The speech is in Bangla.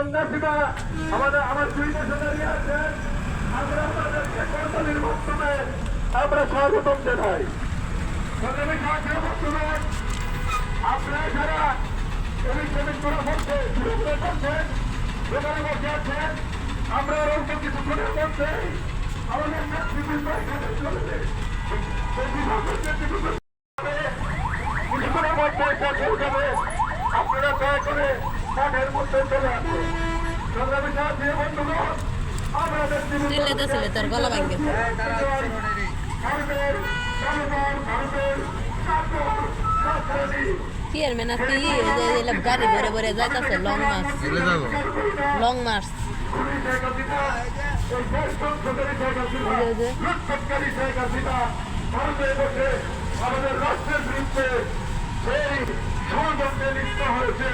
সন্ন্যাসীরা আমার দুই দেশে দাঁড়িয়ে আছেন, আমরা তাদেরকে করতালির মাধ্যমে আমরা স্বাগতম জানাই। সংগ্রামী সাহায্যের মাধ্যমে আপনারা যারা এই শ্রমিক করা করছে শুরু করে করছেন, দোকানে বসে আছেন, আমরা অল্প কিছুক্ষণের মধ্যে আমাদের নেতৃবৃন্দ এখানে চলবে। কিছুক্ষণের মধ্যে শেষ হয়ে যাবে, আপনারা দয়া করে মাঠের মধ্যে চলে আসুন। সংগ্রামী সাহায্যের বন্ধুগণ, আমরা চিল্লাইতেছিল তোর গলা ভাঙ্গে। চেয়ারম্যান আজকে গাড়ি ভরে ভরে যাইতেছে লং মার্চ। লং মার্চ আমাদের রাষ্ট্রের বিরুদ্ধে সেই ষড়যন্ত্রে লিপ্ত হয়েছে।